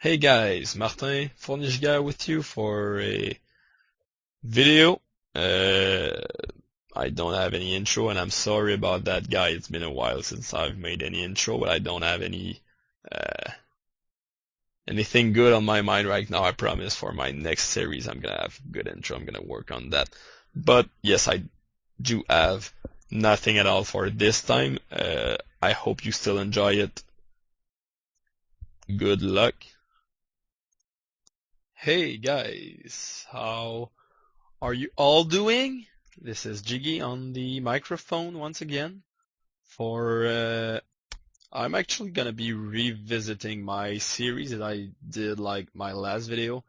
Hey guys, Martin from DrGiggy with you for a video. Uh, I don't have any intro and I'm sorry about that, guy. It's been a while since I've made any intro, but I don't have uh, anything good on my mind right now. I promise for my next series I'm gonna have good intro. I'm gonna work on that. But yes, I do have nothing at all for this time. I hope you still enjoy it. Good luck. Hey guys, how are you all doing? This is Jiggy on the microphone once again. For I'm actually gonna be revisiting my series that I did like my last video,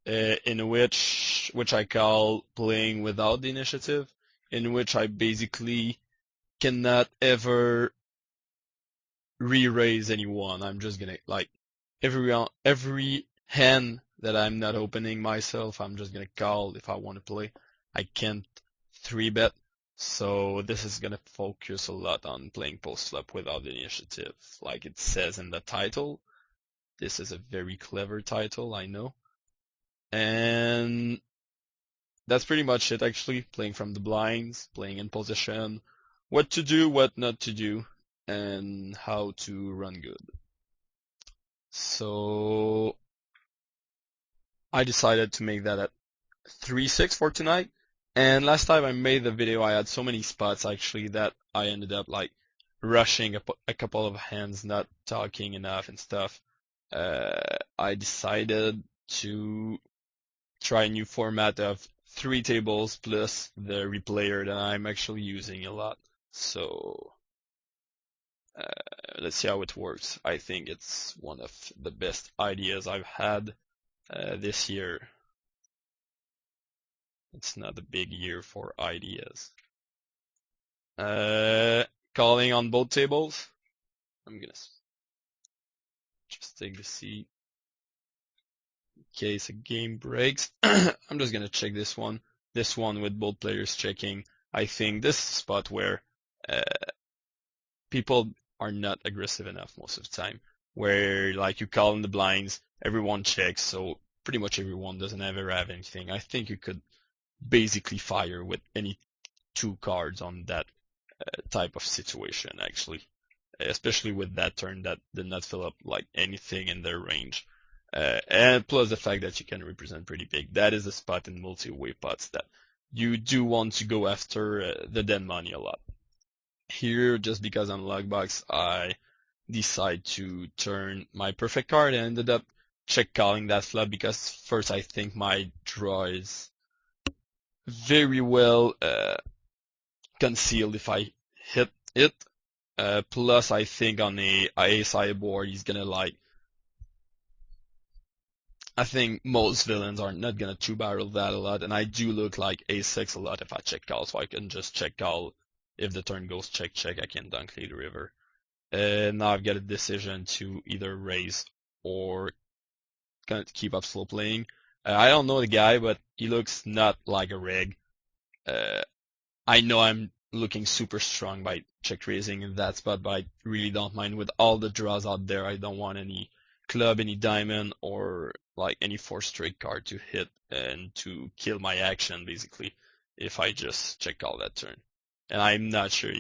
in which I call playing without the initiative, in which I basically cannot ever re-raise anyone. I'm just gonna like every hand that I'm not opening myself, I'm just gonna call if I want to play. I can't three bet, so this is gonna focus a lot on playing post flop without the initiative, like it says in the title. This is a very clever title, I know, and that's pretty much it actually. Playing from the blinds, playing in position, what to do, what not to do, and how to run good. So I decided to make that at 3-6 for tonight. And last time I made the video, I had so many spots actually that I ended up like rushing a couple of hands, not talking enough and stuff. I decided to try a new format of 3 tables plus the replayer that I'm actually using a lot. So let's see how it works. I think it's one of the best ideas I've had this year. It's not a big year for ideas. Calling on both tables. I'm gonna just take the seat in case a game breaks. I'm just gonna check this one. This one with both players checking. I think this is a spot where uh, people are not aggressive enough most of the time. Where like you call in the blinds, everyone checks, so pretty much everyone doesn't ever have anything. I think you could basically fire with any 2 cards on that type of situation, actually, especially with that turn that did not fill up like anything in their range. And plus the fact that you can represent pretty big. That is a spot in multi-way pots that you do want to go after the dead money a lot. Here, just because on Logbox, I decide to turn my perfect card and ended up check calling that flop because first I think my draw is very well concealed if I hit it. Plus, I think on a ace high board, he's gonna like. I think most villains are not gonna two barrel that a lot, and I do look like ace-6 a lot if I check call, so I can just check call. If the turn goes check check, I can dunk lead river. Now I've got a decision to either raise or kind of keep up slow playing. I don't know the guy, but he looks not like a reg. Uh, I know I'm looking super strong by check raising in that spot, but I really don't mind with all the draws out there. I don't want any club, any diamond, or like any 4 straight card to hit and to kill my action basically if I just check all that turn. And I'm not sure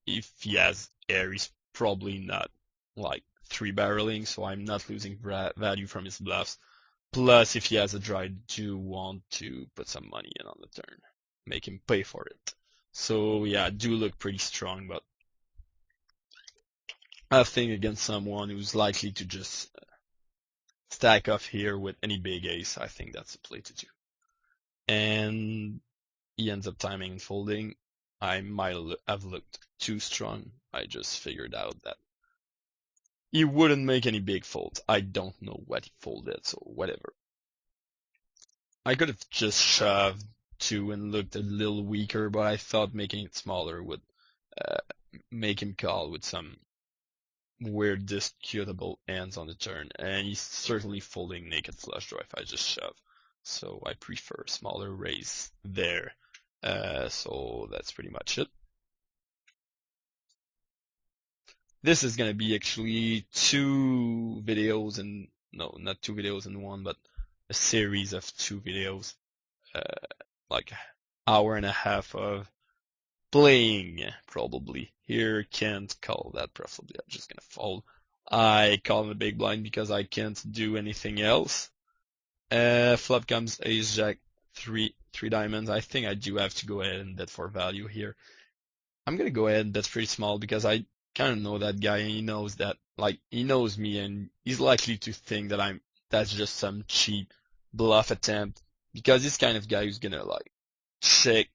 if he has air, he's probably not like 3 barreling, so I'm not losing value from his bluffs. Plus, if he has a draw, I do want to put some money in on the turn, make him pay for it. So yeah, I do look pretty strong, but I think against someone who's likely to just stack off here with any big ace, I think that's the play to do. And he ends up timing and folding. I might have looked too strong. I just figured out that he wouldn't make any big folds. I don't know what he folded, so whatever. I could have just shoved 2 and looked a little weaker, but I thought making it smaller would uh, make him call with some weird disputable hands on the turn, and he's certainly folding naked flush draw if I just shove. So I prefer smaller raise there. So that's pretty much it. This is gonna be actually 2 videos in no, not 2 videos in one, but a series of 2 videos, uh, like hour and a half of playing, probably. Here, can't call that preferably. I'm just gonna fold. I call him a big blind because I can't do anything else. Flop comes ace jack, three diamonds. I think I do have to go ahead and bet for value here. I'm gonna go ahead and bet pretty small because I kind of know that guy and he knows that, like, he knows me and he's likely to think that that's just some cheap bluff attempt because he's kind of guy who's gonna like check,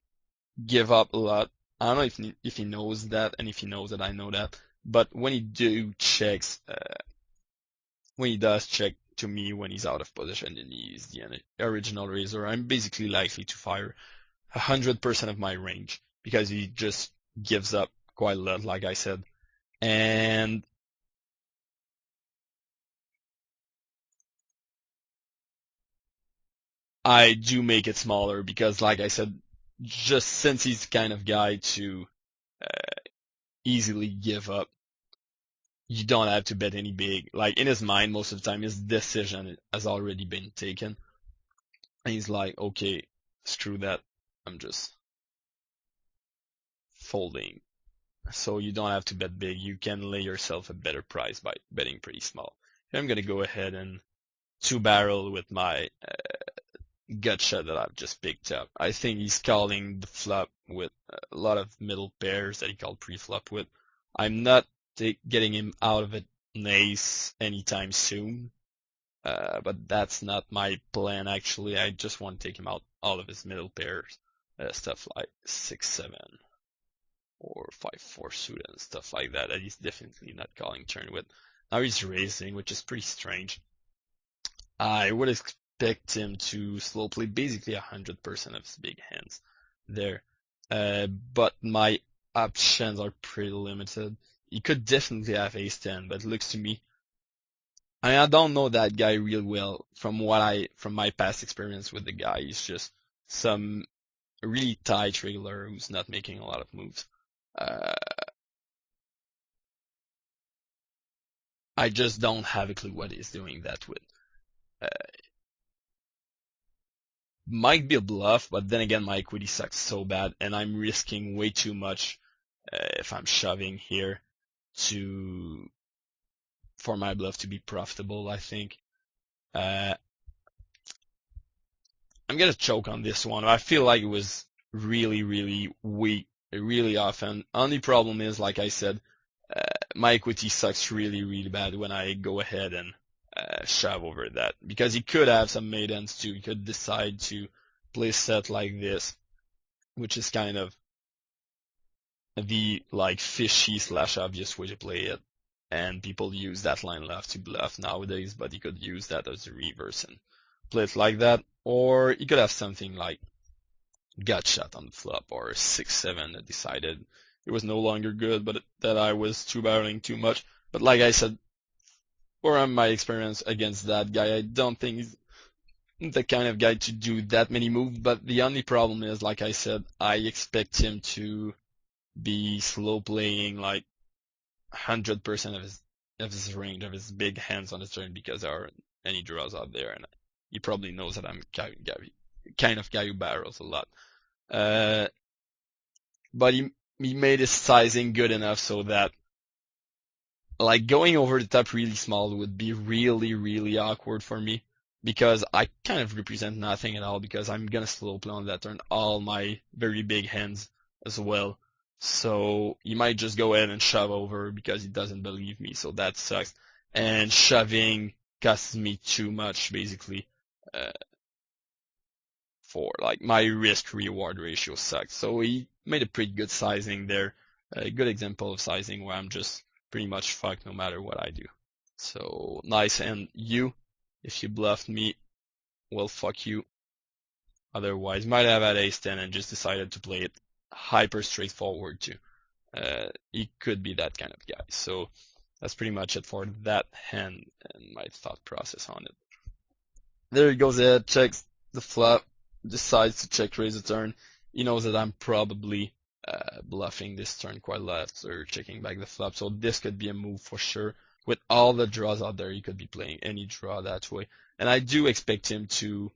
give up a lot. I don't know if he knows that and if he knows that I know that, but when when he does check to me when he's out of position and he is the original raiser, I'm basically likely to fire 100% of my range because he just gives up quite a lot, like I said. And I do make it smaller because, like I said, just since he's the kind of guy to easily give up, you don't have to bet any big. Like in his mind, most of the time, his decision has already been taken. And he's like, okay, screw that. I'm just folding. So you don't have to bet big. You can lay yourself a better price by betting pretty small. I'm going to go ahead and two barrel with my gut shot that I've just picked up. I think he's calling the flop with a lot of middle pairs that he called pre-flop with. I'm not getting him out of an ace anytime soon, but that's not my plan actually. I just want to take him out all of his middle pairs, stuff like 6-7 or 5-4 suited and stuff like that. That he's definitely not calling turn with. Now he's raising, which is pretty strange. I would expect him to slow play basically 100% of his big hands there. But my options are pretty limited. He could definitely have ace-10, but it looks to me, I don't know that guy real well from my past experience with the guy. He's just some really tight regular who's not making a lot of moves. I just don't have a clue what he's doing that with. Might be a bluff, but then again, my equity sucks so bad, and I'm risking way too much if I'm shoving here for my bluff to be profitable, I think. I'm gonna choke on this one. I feel like it was really, really weak, really often. Only problem is, like I said, my equity sucks really, really bad when I go ahead and shove over that. Because he could have some maidens too. He could decide to play set like this, which is kind of the like fishy / obvious way to play it. And people use that line left to bluff nowadays, but he could use that as a reverse and play it like that. Or he could have something like gut shot on the flop or 6-7 that decided it was no longer good, but that I was two barreling too much. But like I said, from my experience against that guy, I don't think he's the kind of guy to do that many moves. But the only problem is, like I said, I expect him to be slow playing like 100% of his range, of his big hands on his turn, because there aren't any draws out there, and he probably knows that I'm kind of guy who barrels a lot. But he made his sizing good enough so that like going over the top really small would be really, really awkward for me because I kind of represent nothing at all because I'm gonna slow play on that turn all my very big hands as well. So he might just go ahead and shove over because he doesn't believe me, so that sucks. And shoving costs me too much basically. For like my risk reward ratio sucks. So he made a pretty good sizing there. A good example of sizing where I'm just pretty much fucked no matter what I do. So nice, and if you bluffed me, well fuck you. Otherwise, might have had ace-10 and just decided to play it hyper straightforward too. He could be that kind of guy. So that's pretty much it for that hand and my thought process on it. There he goes ahead, checks the flop, decides to check raise the turn. He knows that I'm probably bluffing this turn quite a lot after checking back the flop, so this could be a move for sure. with all the draws out there, he could be playing any draw that way. And I do expect him to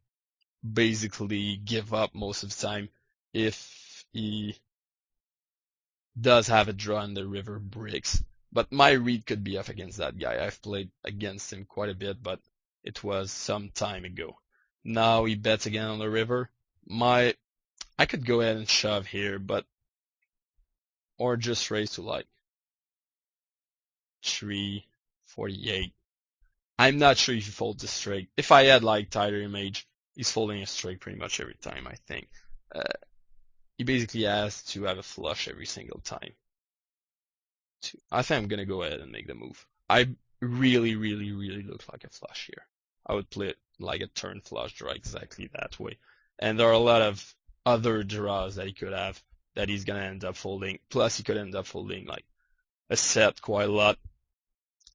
basically give up most of the time if he does have a draw in the river bricks. But my read could be off against that guy. I've played against him quite a bit, but it was some time ago. Now he bets again on the river. I could go ahead and shove here, but or just raise to like 348. I'm not sure if he folds a straight. If I had like tighter image, he's folding a straight pretty much every time, I think. He basically has to have a flush every single time. I think I'm gonna go ahead and make the move. I really look like a flush here. I would play it like a turn flush draw exactly that way. And there are a lot of other draws that he could have that he's gonna end up folding. Plus he could end up folding like a set quite a lot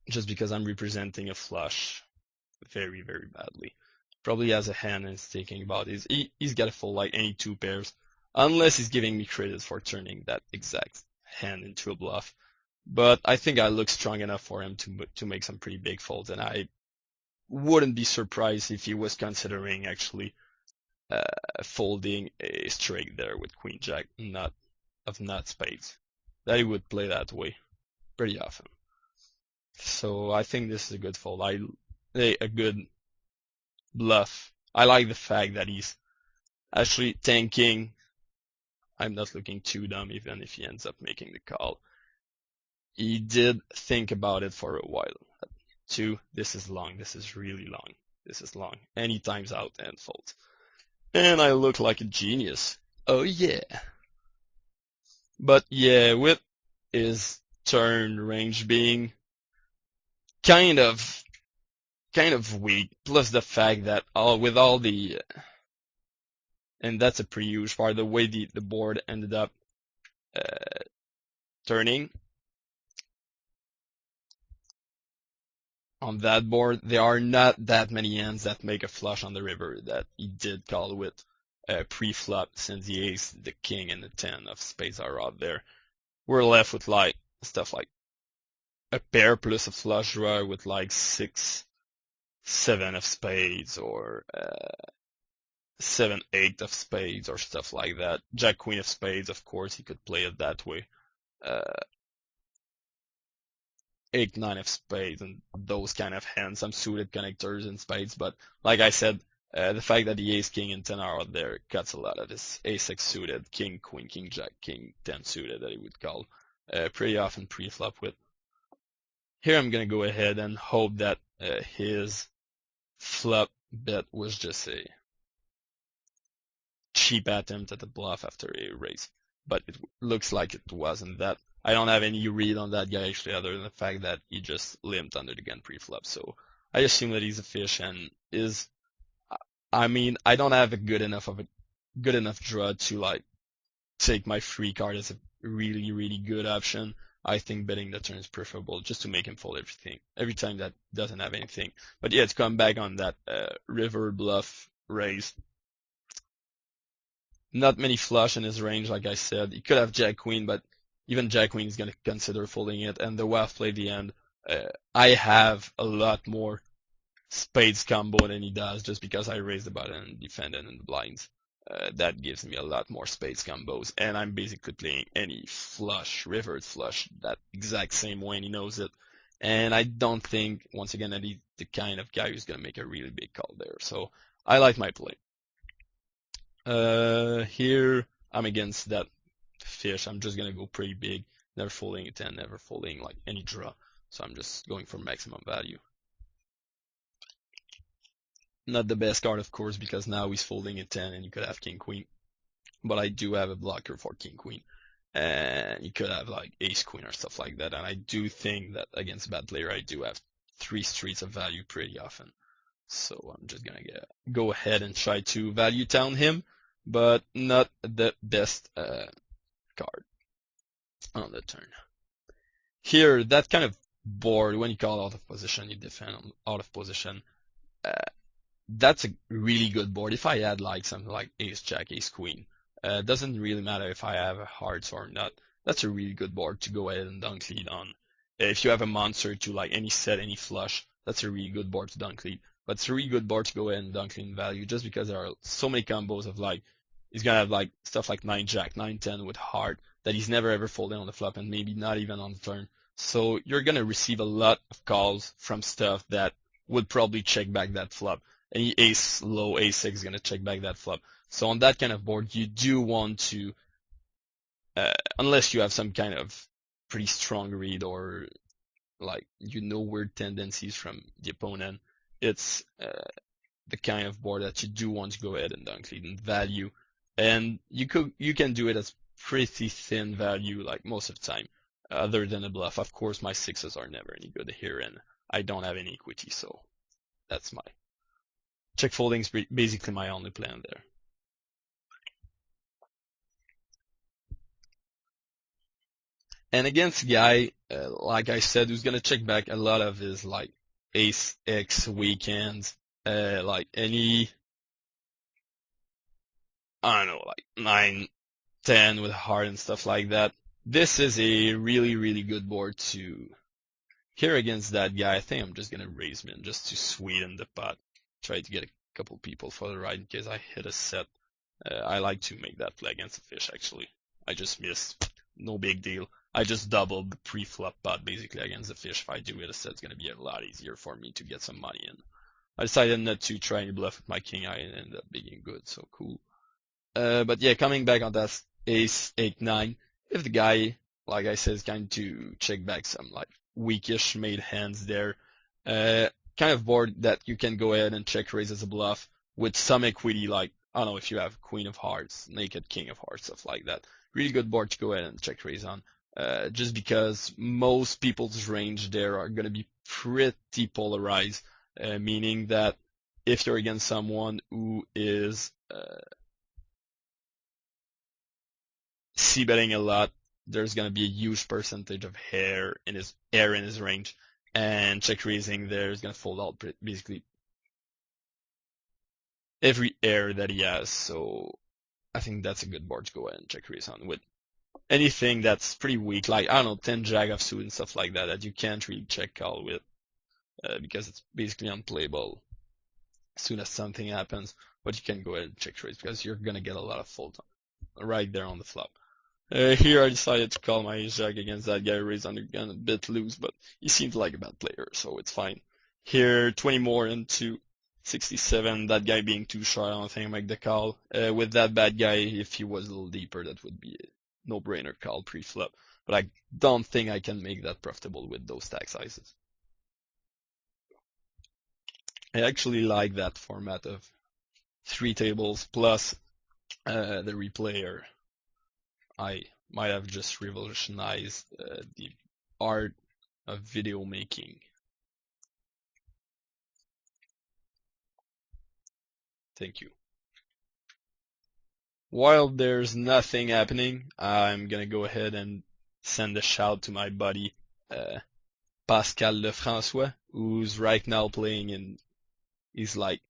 just because I'm representing a flush very badly. Probably has a hand and is thinking about is he's gotta fold like any two pairs unless he's giving me credit for turning that exact hand into a bluff. But I think I look strong enough for him to make some pretty big folds, and I wouldn't be surprised if he was considering actually folding a straight there with Queen Jack not spades. That he would play that way pretty often. So I think this is a good fold. A good bluff. I like the fact that he's actually tanking. I'm not looking too dumb even if he ends up making the call. He did think about it for a while. 2, this is long. This is really long. This is long. And he times out and folds. And I look like a genius. Oh yeah. But yeah, with his turn range being kind of weak, plus the fact that with all the and that's a pretty huge part, the way the board ended up turning. On that board, there are not that many hands that make a flush on the river that he did call with pre-flop, since the ace, the king, and the 10 of spades are out there. We're left with like stuff like a pair plus a flush draw with like 6, 7 of spades, or 7, 8 of spades, or stuff like that. Jack, queen of spades, of course, he could play it that way. 8, 9 of spades, and those kind of hands, some suited connectors and spades. But like I said, the fact that the ace, king, and 10 are out there cuts a lot of this ace-x suited, king, queen, king, jack, king, 10 suited that he would call pretty often pre-flop with. Here I'm gonna go ahead and hope that his flop bet was just a cheap attempt at a bluff after a raise, but it looks like it wasn't that. I don't have any read on that guy actually, other than the fact that he just limped under the gun pre-flop. So I assume that he's a fish and is. I mean, I don't have a good enough draw to like take my free card as a really good option. I think betting the turn is preferable just to make him fold everything every time that doesn't have anything. But yeah, to come back on that river bluff raise. Not many flush in his range, like I said. He could have jack queen, but even jack queen is going to consider folding it. And the way I've played the end, I have a lot more spades combo than he does, just because I raised the button and defended in the blinds. That gives me a lot more spades combos, and I'm basically playing any flush, river flush, that exact same way, and he knows it. And I don't think, once again, that he's the kind of guy who's going to make a really big call there. So I like my play. Here I'm against that fish. I'm just going to go pretty big, never folding a 10, never folding like any draw. So I'm just going for maximum value. Not the best card, of course, because now he's folding a 10 and you could have king queen. But I do have a blocker for king queen. And you could have like ace queen or stuff like that. And I do think that against a bad player, I do have 3 streets of value pretty often. So I'm just gonna go ahead and try to value town him, but not the best card on the turn. Here, that kind of board, when you call out of position, you defend out of position. That's a really good board. If I had like something like ace jack, ace queen, doesn't really matter if I have a hearts or not. That's a really good board to go ahead and dunk lead on. if you have a monster to like any set, any flush, that's a really good board to dunk lead. But it's a really good board to go ahead and dunk lead in value just because there are so many combos of like, he's gonna have like stuff like 9 jack, 9 10 with heart that he's never ever folding on the flop and maybe not even on the turn. So you're gonna receive a lot of calls from stuff that would probably check back that flop. Any ace low, ace 6 is gonna check back that flop. So on that kind of board, you do want to, unless you have some kind of pretty strong read or like weird tendencies from the opponent, it's the kind of board that you do want to go ahead and dunk lead in value, and you can do it as pretty thin value like most of the time, other than a bluff. Of course, my sixes are never any good here, and I don't have any equity, so that's my check folding is basically my only plan there. And against a guy, like I said, who's gonna check back a lot of his like ace X weekends, like any, I don't know, like 9, 10 with heart and stuff like that. This is a really, really good board to here against that guy. I think I'm just gonna raise min just to sweeten the pot, try to get a couple people for the ride in case I hit a set. I like to make that play against the fish actually. I just missed, no big deal. I just doubled the pre-flop pot basically against the fish. If I do hit a set, it's gonna be a lot easier for me to get some money in. I decided not to try and bluff with my king eye and ended up being good, so cool. But yeah, coming back on that ace 8 9, if the guy, like I said, is going to check back some like weakish made hands there, kind of board that you can go ahead and check raise as a bluff with some equity, like I don't know if you have queen of hearts, naked king of hearts, stuff like that. Really good board to go ahead and check raise on. Just because most people's range there are going to be pretty polarized, meaning that if you're against someone who is c-betting a lot, there's going to be a huge percentage of air in his range, and check raising there is going to fold out basically every air that he has. So I think that's a good board to go ahead and check raise on with anything that's pretty weak, like, I don't know, 10 jag of suit and stuff like that you can't really check call with, because it's basically unplayable as soon as something happens, but you can go ahead and check raise because you're gonna get a lot of fold right there on the flop. Here I decided to call my ace jack against that guy, raise under gun, a bit loose, but he seems like a bad player, so it's fine. Here, 20 more into 67, that guy being too shy, I don't think I make the call. With that bad guy, if he was a little deeper, that would be no-brainer call pre-flop, but I don't think I can make that profitable with those stack sizes. I actually like that format of 3 tables plus the replayer. I might have just revolutionized the art of video making. Thank you. While there's nothing happening, I'm gonna go ahead and send a shout to my buddy Pascal Lefrançois, who's right now playing in his like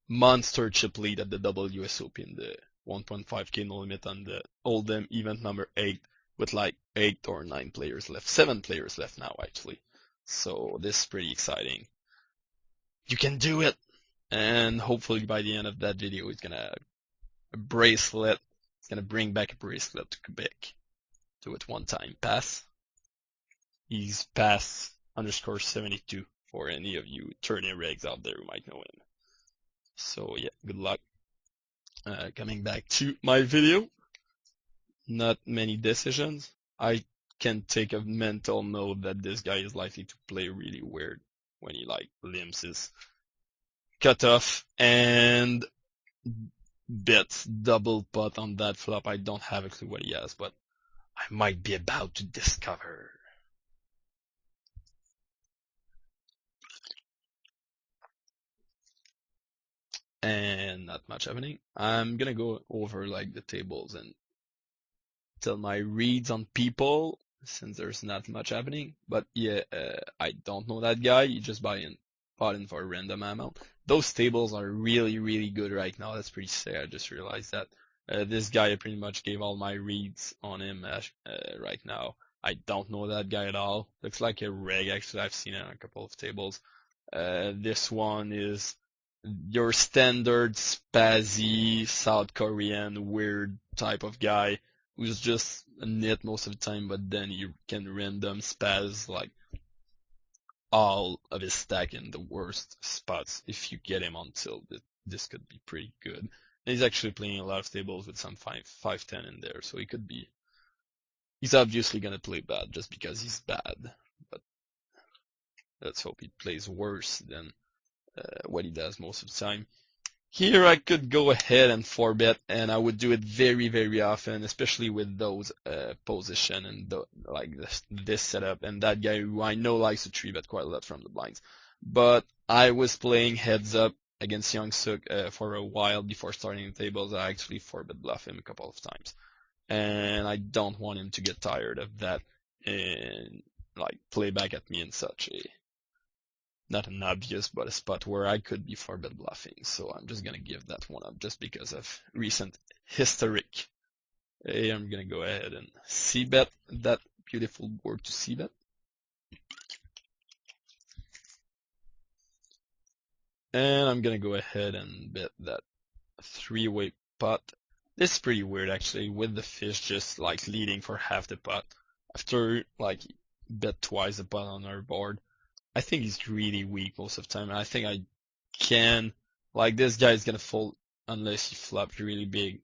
monster chip lead at the WSOP in the 1.5k no limit on the Oldham event number 8 with like 8 or 9 players left, 7 players left now actually. So this is pretty exciting. You can do it! And hopefully by the end of that video he's gonna a bracelet. It's gonna bring back a bracelet to Quebec. Do it one time. Pass. He's pass _72 for any of you tourney regs out there who might know him. So yeah, good luck. Coming back to my video. Not many decisions. I can take a mental note that this guy is likely to play really weird when he like limps his cutoff and bets double pot on that flop. I don't have a clue what he has, but I might be about to discover. And not much happening. I'm gonna go over like the tables and tell my reads on people since there's not much happening. But yeah, I don't know that guy. You just bought in for a random amount. Those tables are really, really good right now. That's pretty sick. I just realized that. This guy, I pretty much gave all my reads on him right now. I don't know that guy at all. Looks like a reg, actually. I've seen it on a couple of tables. This one is your standard spazzy South Korean weird type of guy who's just a nit most of the time, but then you can random spaz like all of his stack in the worst spots if you get him on tilt. This could be pretty good. And he's actually playing a lot of tables with some 5-10 in there, so he could be. He's obviously gonna play bad just because he's bad, but let's hope he plays worse than what he does most of the time. Here I could go ahead and 4-bet, and I would do it very, very often, especially with those position and like this setup, and that guy who I know likes to 3-bet quite a lot from the blinds. But I was playing heads up against Young Suk for a while before starting the tables. I actually 4-bet bluff him a couple of times, and I don't want him to get tired of that and like play back at me in such a not an obvious, but a spot where I could be 4-bet bluffing. So I'm just gonna give that one up just because of recent historic. Hey, I'm gonna go ahead and c-bet that beautiful board to c-bet. And I'm gonna go ahead and bet that 3-way pot. This is pretty weird actually, with the fish just like leading for half the pot. After like bet twice the pot on our board. I think he's really weak most of the time. And I think I can, like this guy is gonna fold unless he flops really big.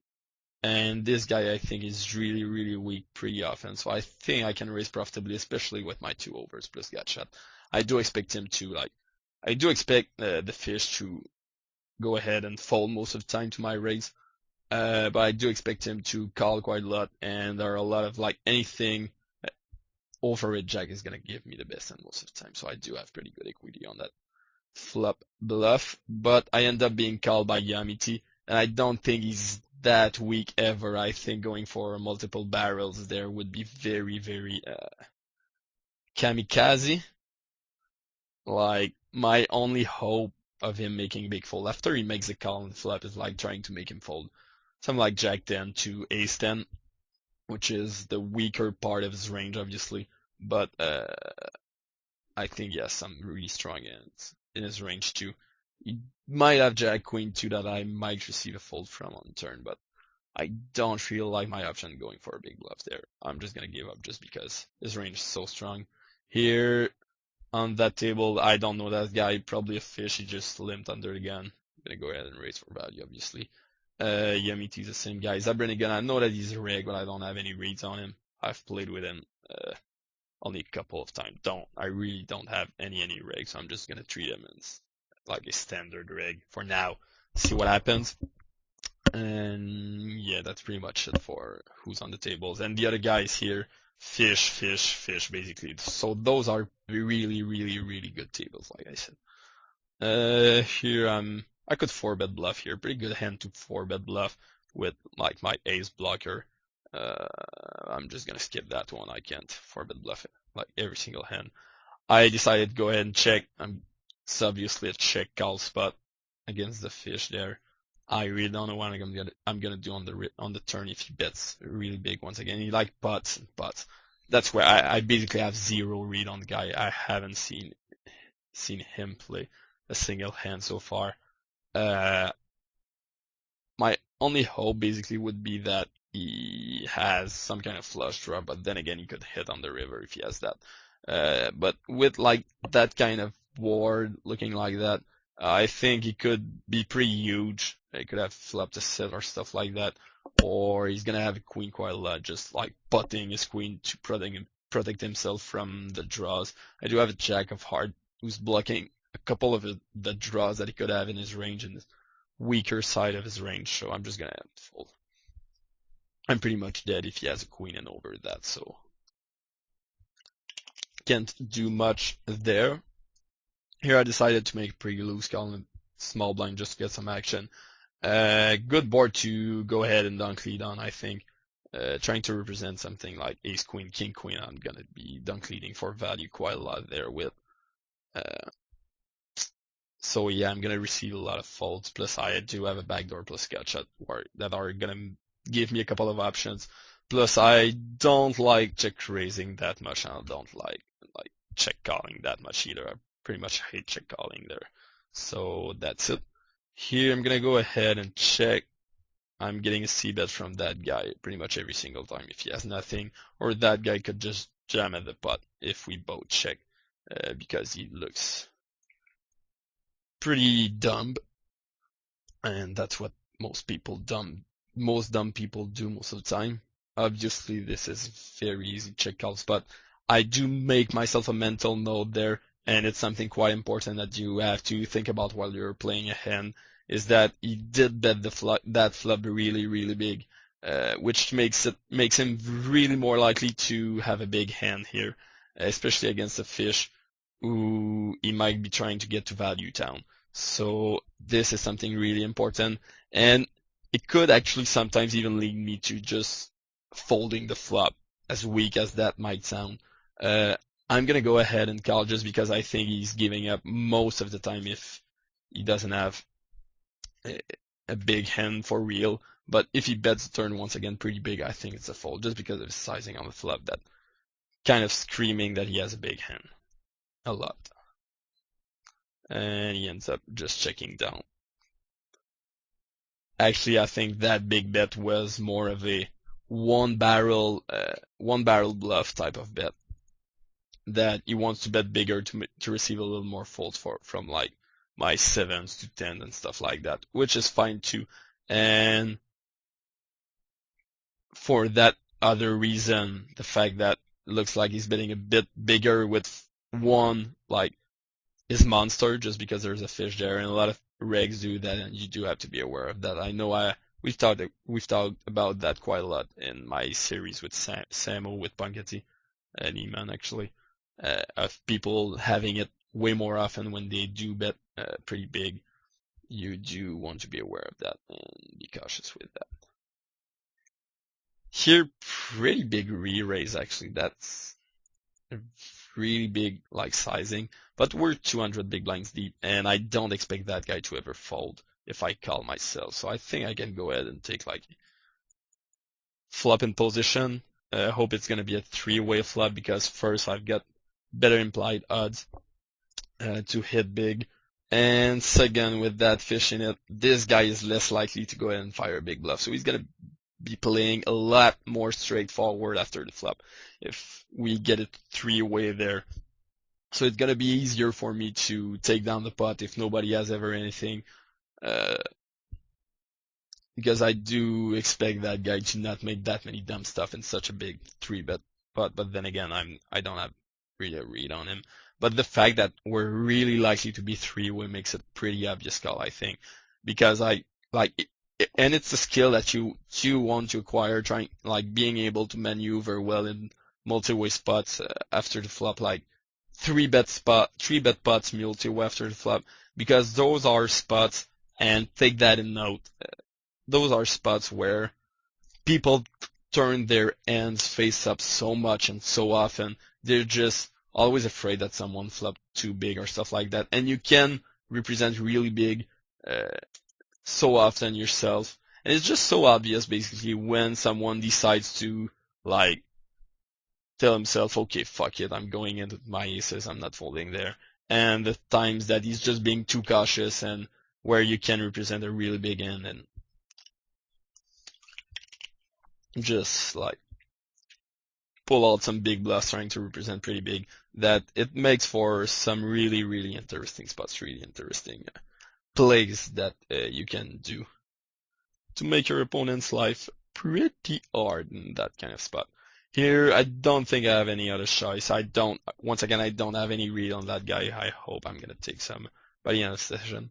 And this guy I think is really, really weak pretty often. So I think I can raise profitably, especially with my 2 overs plus gut shot. I do expect him to I do expect the fish to go ahead and fold most of the time to my raise. But I do expect him to call quite a lot, and there are a lot of like anything over it jack is gonna give me the best hand most of the time, so I do have pretty good equity on that flop bluff, but I end up being called by Yamiti, and I don't think he's that weak ever. I think going for multiple barrels there would be very, very kamikaze. Like, my only hope of him making big fold after he makes a call on the flop is like trying to make him fold something like Jack 10 to Ace 10, which is the weaker part of his range, obviously. But I think yes, I'm really strong in his range too. He might have Jack Queen too that I might receive a fold from on turn, but I don't feel like my option going for a big bluff there. I'm just gonna give up just because his range is so strong. Here on that table, I don't know that guy. Probably a fish. He just limped under the gun. I'm gonna go ahead and raise for value, obviously. Yamiti's the same guy. Zabranigan, I know that he's a reg, but I don't have any reads on him. I've played with him only a couple of times. I really don't have any regs, so I'm just gonna treat him as like a standard reg for now. See what happens. And yeah, that's pretty much it for who's on the tables. And the other guys here, fish, basically. So those are really, really, really good tables, like I said. Here I could 4-bet bluff here. Pretty good hand to 4-bet bluff with like my ace blocker. I'm just gonna skip that one. I can't 4-bet bluff it like every single hand. I decided to go ahead and check. It's obviously a check call spot against the fish there. I really don't know what I'm gonna do on the turn if he bets really big once again. He like pots and pots. That's where I basically have zero read on the guy. I haven't seen him play a single hand so far. My only hope basically would be that he has some kind of flush draw, but then again he could hit on the river if he has that. But with like that kind of board looking like that, I think he could be pretty huge. He could have flopped a set or stuff like that, or he's gonna have a queen quite a lot, just like putting his queen to protect himself from the draws. I do have a jack of heart who's blocking a couple of the draws that he could have in his range and the weaker side of his range, so I'm just gonna have to fold. I'm pretty much dead if he has a queen and over that, so can't do much there. Here I decided to make a pretty loose call in small blind just to get some action. Good board to go ahead and dunk lead on, I think. Trying to represent something like ace queen, king queen, I'm gonna be dunk leading for value quite a lot there with. So yeah, I'm gonna receive a lot of folds. Plus I do have a backdoor plus gut shot that are gonna give me a couple of options. Plus, I don't like check raising that much, and I don't like check calling that much either. I pretty much hate check calling there. So that's it. Here I'm gonna go ahead and check. I'm getting a c-bet from that guy pretty much every single time if he has nothing, or that guy could just jam at the pot if we both check, because he looks pretty dumb, and that's what most dumb people do most of the time. Obviously, this is very easy check calls, but I do make myself a mental note there, and it's something quite important that you have to think about while you're playing a hand, is that he did bet that flop really, really big, which makes him really more likely to have a big hand here, especially against a fish who he might be trying to get to value town. So this is something really important, and it could actually sometimes even lead me to just folding the flop, as weak as that might sound. I'm gonna go ahead and call just because I think he's giving up most of the time if he doesn't have a big hand for real. But if he bets the turn once again pretty big, I think it's a fold just because of his sizing on the flop, that kind of screaming that he has a big hand. A lot. And he ends up just checking down. Actually, I think that big bet was more of a one barrel bluff type of bet, that he wants to bet bigger to receive a little more folds from like my 7s to 10 and stuff like that, which is fine too. And for that other reason, the fact that it looks like he's betting a bit bigger with one, like his monster, just because there's a fish there, and a lot of regs do that, and you do have to be aware of that. I know we've talked about that quite a lot in my series with Samo, with Panketi and Eman actually, of people having it way more often when they do bet pretty big. You do want to be aware of that and be cautious with that. Here, pretty big re-raise actually. That's a really big like sizing, but we're 200 big blinds deep, and I don't expect that guy to ever fold if I call myself. So I think I can go ahead and take like flop in position. Hope it's gonna be a three-way flop, because first I've got better implied odds to hit big, and second, with that fish in it, this guy is less likely to go ahead and fire a big bluff. So he's gonna be playing a lot more straightforward after the flop if we get it three-way there. So it's gonna be easier for me to take down the pot if nobody has ever anything, because I do expect that guy to not make that many dumb stuff in such a big 3-bet pot. But then again, I don't have really a read on him. But the fact that we're really likely to be three-way makes it pretty obvious call, I think, because and it's a skill that you want to acquire, trying like being able to maneuver well in multi-way spots after the flop, like 3-bet pots multi-way after the flop, because those are spots, and take that in note, those are spots where people turn their hands face up so much and so often, they're just always afraid that someone flopped too big or stuff like that, and you can represent really big so often yourself, and it's just so obvious basically when someone decides to like tell himself, okay, fuck it, I'm going into my aces, I'm not folding there, and the times that he's just being too cautious, and where you can represent a really big hand and just like pull out some big bluffs trying to represent pretty big, that it makes for some really, really interesting spots, really interesting plays that you can do to make your opponent's life pretty hard in that kind of spot. Here, I don't think I have any other choice. Once again, I don't have any read on that guy. I hope I'm gonna take some by the end of the session.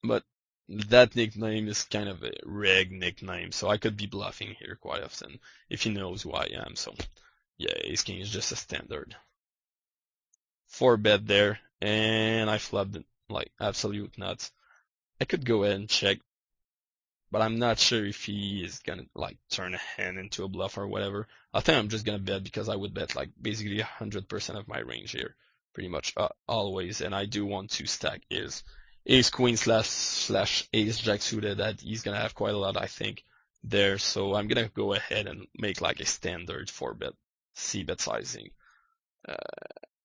But that nickname is kind of a reg nickname, so I could be bluffing here quite often if he knows who I am. So yeah, ace king is just a standard 4-bet there, and I flubbed it like absolute nuts. I could go ahead and check, but I'm not sure if he is gonna like turn a hand into a bluff or whatever. I think I'm just gonna bet, because I would bet like basically 100% of my range here, pretty much always, and I do want to stack ace queen slash ace jack suited, that he's gonna have quite a lot, I think, there, so I'm gonna go ahead and make like a standard 4-bet c-bet sizing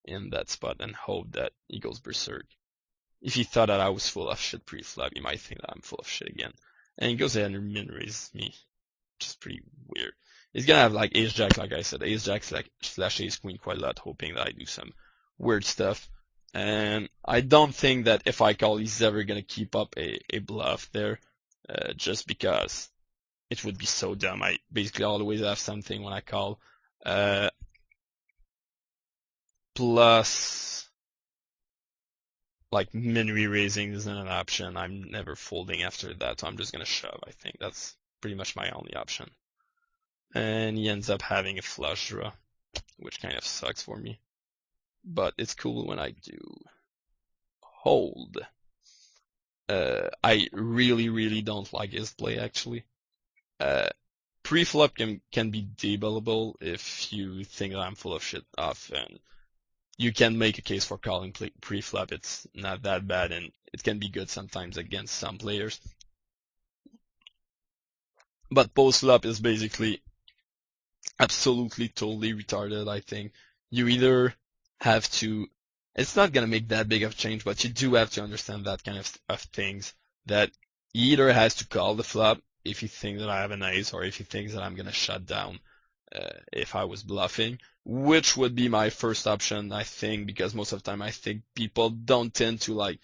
in that spot and hope that he goes berserk. If he thought that I was full of shit pre-flop, he might think that I'm full of shit again. And he goes ahead and min-raises me, which is pretty weird. He's gonna have like ace-jack, like I said, ace-jack slash ace-queen quite a lot, hoping that I do some weird stuff. And I don't think that if I call, he's ever gonna keep up a bluff there, just because it would be so dumb. I basically always have something when I call. Plus, like min-raising isn't an option. I'm never folding after that, so I'm just gonna shove. I think that's pretty much my only option. And he ends up having a flush draw, which kind of sucks for me. But it's cool when I do hold. I really don't like his play, actually. Pre-flop can be debatable if you think that I'm full of shit off, and you can make a case for calling pre-flop. It's not that bad, and it can be good sometimes against some players. But post-flop is basically absolutely totally retarded, I think. You either have to, it's not gonna make that big of a change, but you do have to understand that kind of things, that he either has to call the flop if you think that I have an ace, or if he thinks that I'm gonna shut down if I was bluffing, which would be my first option, I think, because most of the time I think people don't tend to like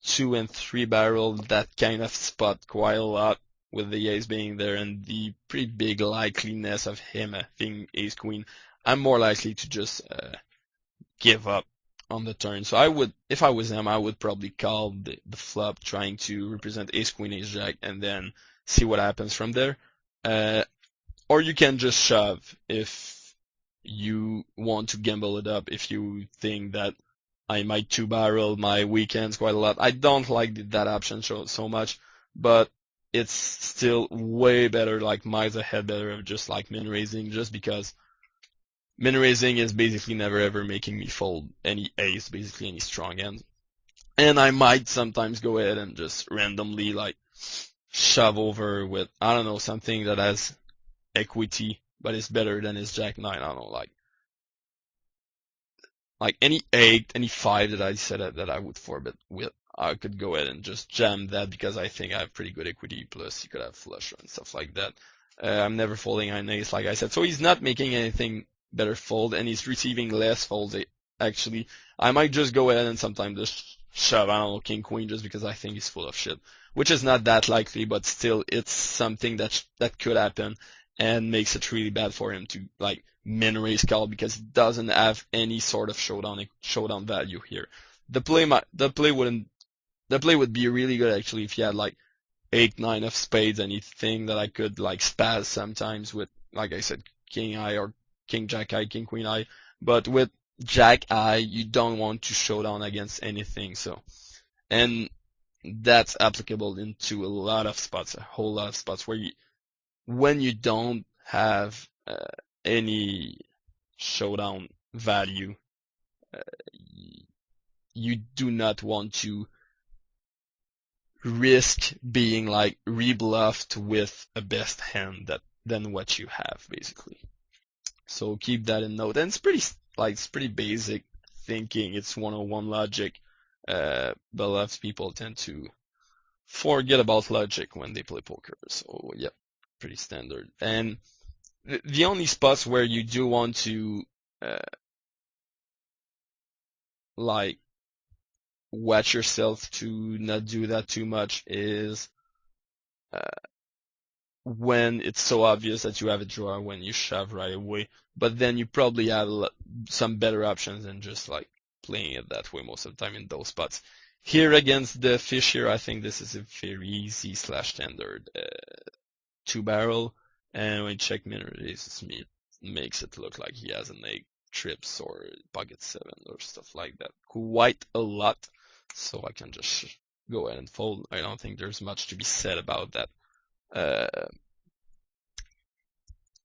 2 and 3 barrel that kind of spot quite a lot, with the ace being there and the pretty big likeliness of him having ace queen. I'm more likely to just give up on the turn. So I would, if I was him, I would probably call the flop trying to represent ace queen, ace jack, and then see what happens from there. Or you can just shove if you want to gamble it up, if you think that I might 2-barrel my weekends quite a lot. I don't like that option so much, but it's still way better, like miles ahead better of just like min-raising, just because min-raising is basically never ever making me fold any ace, basically any strong hand. And I might sometimes go ahead and just randomly like shove over with, I don't know, something that has equity, but is better than his jack 9, I don't know, like any 8, any 5 that I said that I would 4-bet with, I could go ahead and just jam that because I think I have pretty good equity, plus you could have flush and stuff like that. I'm never folding an ace, like I said, so he's not making anything better fold, and he's receiving less folds. Actually, I might just go ahead and sometimes just shove, I don't know, king queen, just because I think he's full of shit, which is not that likely, but still, it's something that could happen, and makes it really bad for him to like min raise call, because he doesn't have any sort of showdown value here. The play would be really good actually if he had like 8, 9 of spades, anything that I could like spaz sometimes with, like I said, king eye or king jack eye, king queen eye. But with jack eye, you don't want to showdown against anything. So, and that's applicable into a lot of spots, a whole lot of spots where when you don't have any showdown value, you do not want to risk being like rebluffed with a best hand than what you have, basically. So keep that in note. And it's pretty basic thinking. It's 101 logic. But a lot of people tend to forget about logic when they play poker. So yeah, pretty standard. And the only spots where you do want to like watch yourself to not do that too much is when it's so obvious that you have a draw when you shove right away, but then you probably have some better options than just like playing it that way most of the time in those spots. Here against the fish here, I think this is a very easy / standard 2-barrel, and when check min raises me, it makes it look like he has an 8 trips or pocket 7 or stuff like that quite a lot, so I can just go ahead and fold. I don't think there's much to be said about that.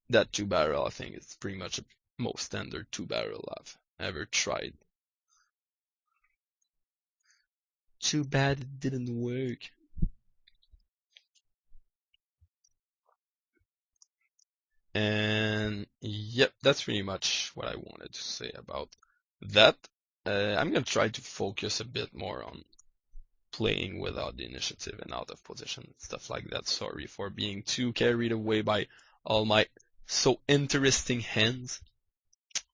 That 2-barrel, I think it's pretty much the most standard 2-barrel I've ever tried. Too bad it didn't work. And yep, that's pretty much what I wanted to say about that. I'm gonna try to focus a bit more on playing without the initiative and out of position, stuff like that. Sorry for being too carried away by all my so interesting hands.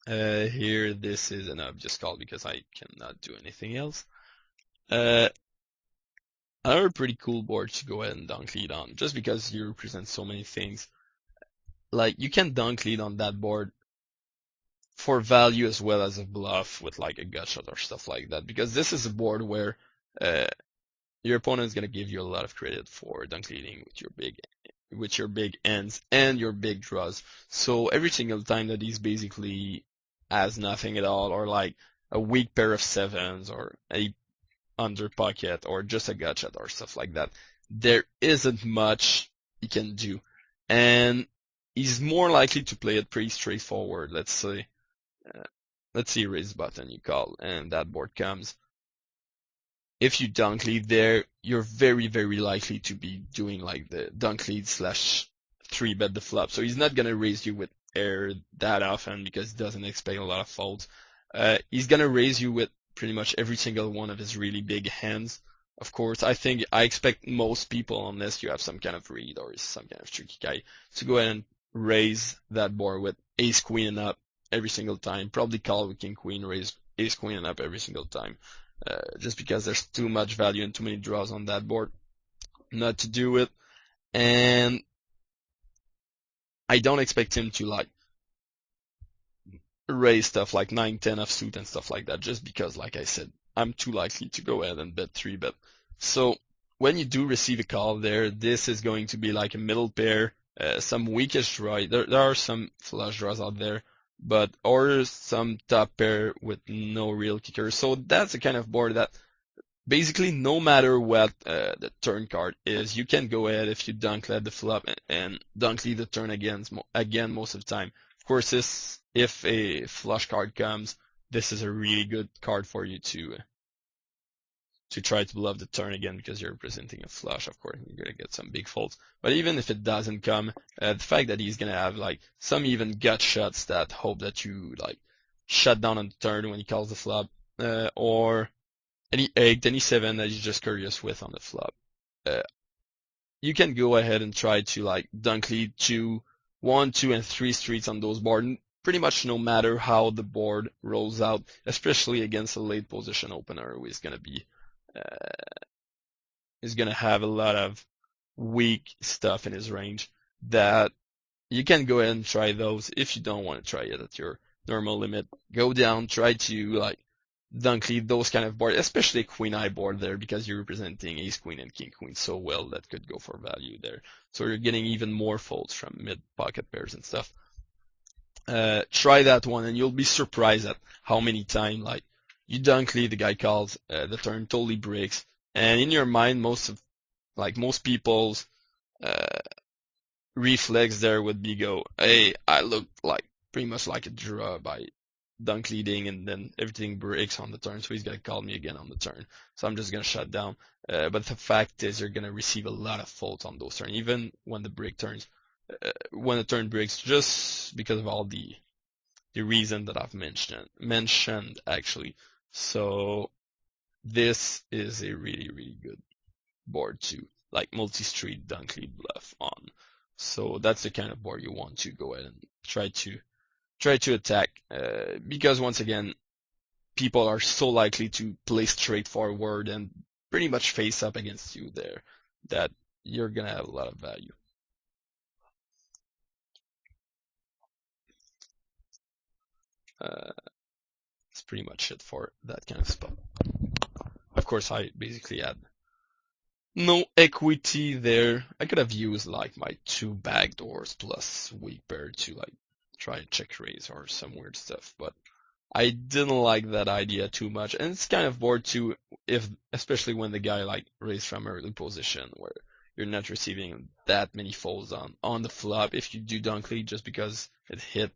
Here, this is an obvious call because I cannot do anything else. Another pretty cool board to go ahead and dunk lead on, just because you represent so many things. Like, you can dunk lead on that board for value as well as a bluff with like a gut shot or stuff like that, because this is a board where uh, your opponent is going to give you a lot of credit for dunk leading with your big ends and your big draws. So every single time that he's basically has nothing at all, or like a weak pair of sevens, or a under pocket, or just a gut shot or stuff like that, there isn't much he can do. And he's more likely to play it pretty straightforward. Uh, let's see, raise button you call, and that board comes. If you dunk lead there, you're very, very likely to be doing like the dunk lead slash 3-bet the flop. So he's not gonna raise you with air that often because he doesn't expect a lot of folds. He's gonna raise you with pretty much every single one of his really big hands. Of course, I expect most people, unless you have some kind of read or some kind of tricky guy, to go ahead and raise that board with ace queen and up every single time. Probably call with king queen, raise ace queen and up every single time. Just because there's too much value and too many draws on that board not to do it. And I don't expect him to like raise stuff like 9-10 of suit and stuff like that, just because, like I said, I'm too likely to go ahead and bet 3-bet. So when you do receive a call there, this is going to be like a middle pair, some weakish draw. There are some flush draws out there, but or some top pair with no real kicker. So that's the kind of board that basically no matter what the turn card is, you can go ahead if you dunk lead the flop and dunk lead the turn again most of the time. Of course, if a flush card comes, this is a really good card for you to try to bluff the turn again because you're presenting a flush. Of course, you're gonna get some big folds. But even if it doesn't come, the fact that he's gonna have like some even gut shots that hope that you like shut down on the turn when he calls the flop, or any 8, any 7 that you're just curious with on the flop. Uh, you can go ahead and try to like dunk lead 2, 1, 2, and 3 streets on those boards, pretty much no matter how the board rolls out, especially against a late position opener who is gonna have a lot of weak stuff in his range that you can go ahead and try those. If you don't want to try it at your normal limit, go down, try to like dunk lead those kind of board, especially queen eye board there, because you're representing ace queen and king queen so well that could go for value there. So you're getting even more folds from mid pocket pairs and stuff. Try that one and you'll be surprised at how many times like you dunk lead, the guy calls, the turn totally breaks, and in your mind most people's uh, reflex there would be go, hey, I look like pretty much like a draw by dunk leading, and then everything breaks on the turn, so he's gonna call me again on the turn. So I'm just gonna shut down. But the fact is, you're gonna receive a lot of folds on those turns, even when the break turns, when the turn breaks, just because of all the reason that I've mentioned actually. So this is a really really good board to like multi-street dunk lead bluff on. So that's the kind of board you want to go ahead and try to attack, because once again, people are so likely to play straightforward and pretty much face up against you there that you're gonna have a lot of value. That's pretty much it for that kind of spot. Of course, I basically had no equity there. I could have used like my 2 backdoors plus weak pair to like try and check raise or some weird stuff, but I didn't like that idea too much, and it's kind of bored too, especially when the guy like raised from early position where you're not receiving that many folds on the flop if you do dunk lead, just because it hit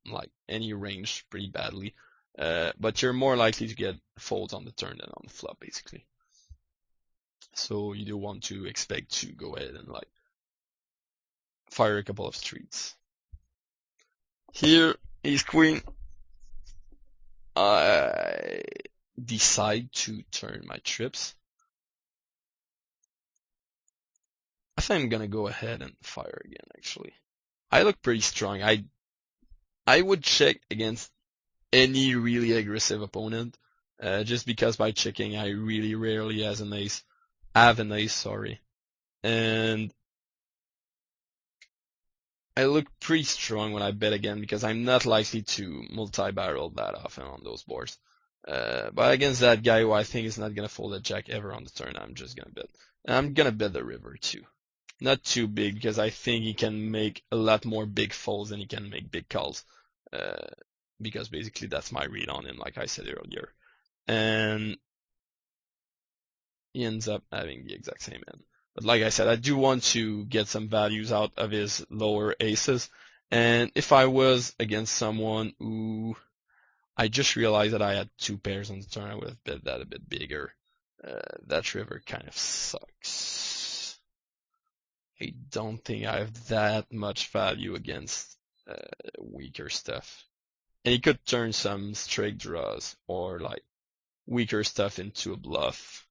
like any range pretty badly. But you're more likely to get folds on the turn than on the flop basically. So you do want to expect to go ahead and like fire a couple of streets. Here, ace queen. I decide to turn my trips. I think I'm gonna go ahead and fire again, actually. I look pretty strong. I would check against any really aggressive opponent, just because by checking I really rarely have an ace, sorry. And I look pretty strong when I bet again because I'm not likely to multi-barrel that often on those boards. But against that guy who I think is not gonna fold a jack ever on the turn, I'm just gonna bet. And I'm gonna bet the river too. Not too big because I think he can make a lot more big folds than he can make big calls. Uh, because basically that's my read on him, like I said earlier. And he ends up having the exact same end. But like I said, I do want to get some values out of his lower aces. And if I was against someone who I just realized that I had two pairs on the turn, I would have bet that a bit bigger. That river kind of sucks. I don't think I have that much value against weaker stuff. And he could turn some straight draws or like weaker stuff into a bluff.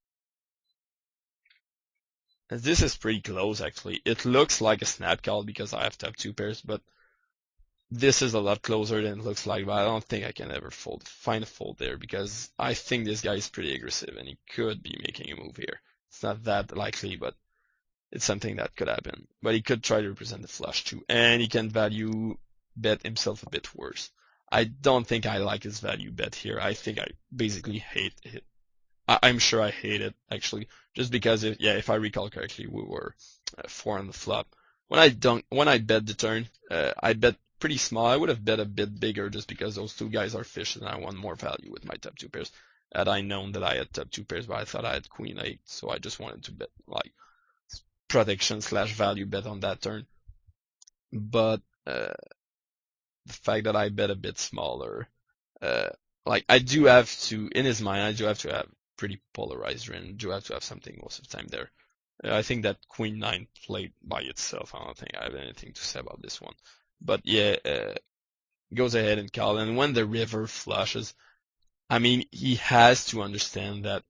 And this is pretty close actually. It looks like a snap call because I have to have two pairs, but this is a lot closer than it looks like, but I don't think I can ever find a fold there because I think this guy is pretty aggressive and he could be making a move here. It's not that likely, but it's something that could happen. But he could try to represent the flush too, and he can value bet himself a bit worse. I don't think I like his value bet here. I think I basically hate it. I'm sure I hate it actually, just because if I recall correctly, we were 4 on the flop. When I bet the turn, I bet pretty small. I would have bet a bit bigger just because those two guys are fish and I want more value with my top two pairs. Had I known that I had top two pairs, but I thought I had queen eight, so I just wanted to bet like protection slash value bet on that turn. But the fact that I bet a bit smaller, like I do have to, in his mind, I do have to have pretty polarized range. Do have to have something most of the time there. I think that Queen 9 played by itself. I don't think I have anything to say about this one. But yeah, goes ahead and call. And when the river flushes, I mean, he has to understand that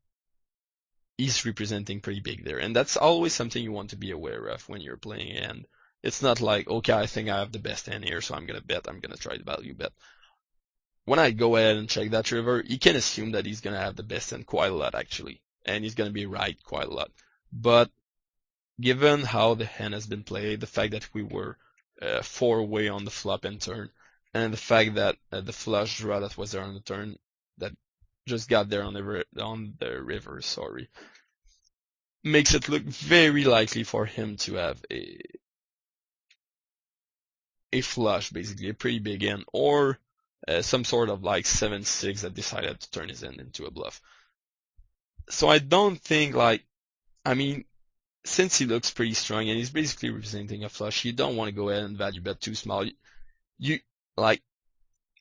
he's representing pretty big there. And that's always something you want to be aware of when you're playing. And it's not like, okay, I think I have the best hand here, so I'm going to bet. I'm going to try the value bet. When I go ahead and check that river, you can assume that he's going to have the best hand quite a lot, actually. And he's going to be right quite a lot. But given how the hand has been played, the fact that we were 4 away on the flop and turn, and the fact that the flush draw that was there on the turn, that just got there on the river, sorry, makes it look very likely for him to have a flush, basically, a pretty big hand, or some sort of like 7-6 that decided to turn his hand into a bluff. So I don't think I mean, since he looks pretty strong and he's basically representing a flush, you don't want to go ahead and value bet too small. You like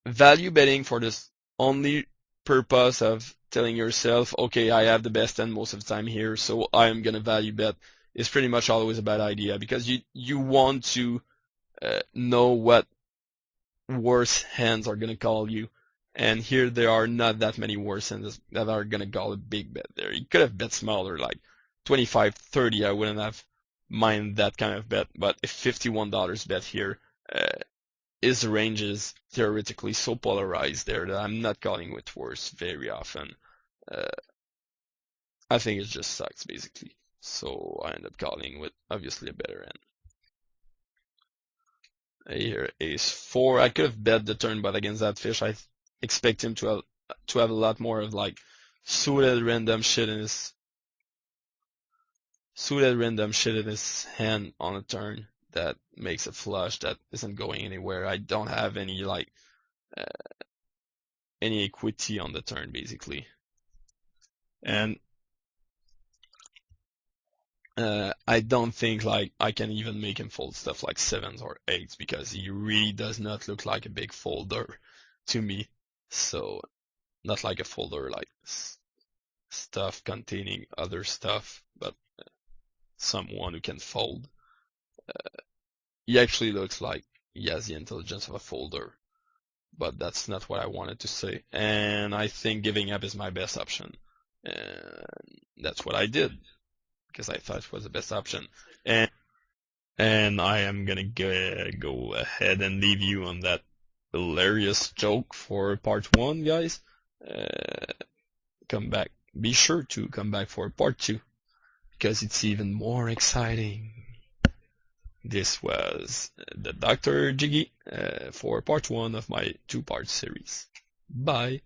value betting for this only purpose of telling yourself, okay, I have the best hand most of the time here, so I am gonna value bet is pretty much always a bad idea because you want to know what worse hands are gonna call you. And here there are not that many worse hands that are gonna call a big bet there. You could have bet smaller, like 25, 30, I wouldn't have mind that kind of bet. But if $51 bet here, his range is theoretically so polarized there that I'm not calling with worse very often. I think it just sucks basically. So I end up calling with obviously a better end. Here, ace 4. I could have bet the turn, but against that fish, I expect him to have a lot more of like suited random shit in his hand on a turn that makes a flush that isn't going anywhere. I don't have any any equity on the turn basically, and I don't think I can even make him fold stuff like 7s or 8s because he really does not look like a big folder to me. So not like a folder like stuff containing other stuff, but someone who can fold. He actually looks like he has the intelligence of a folder. but that's not what I wanted to say. And I think giving up is my best option. And that's what I did because I thought it was the best option. And I am gonna go ahead and leave you on that hilarious joke for part 1, guys. Come back. Be sure to come back for part 2 because it's even more exciting. This was the DrGiggy for part 1 of my 2-part series. Bye.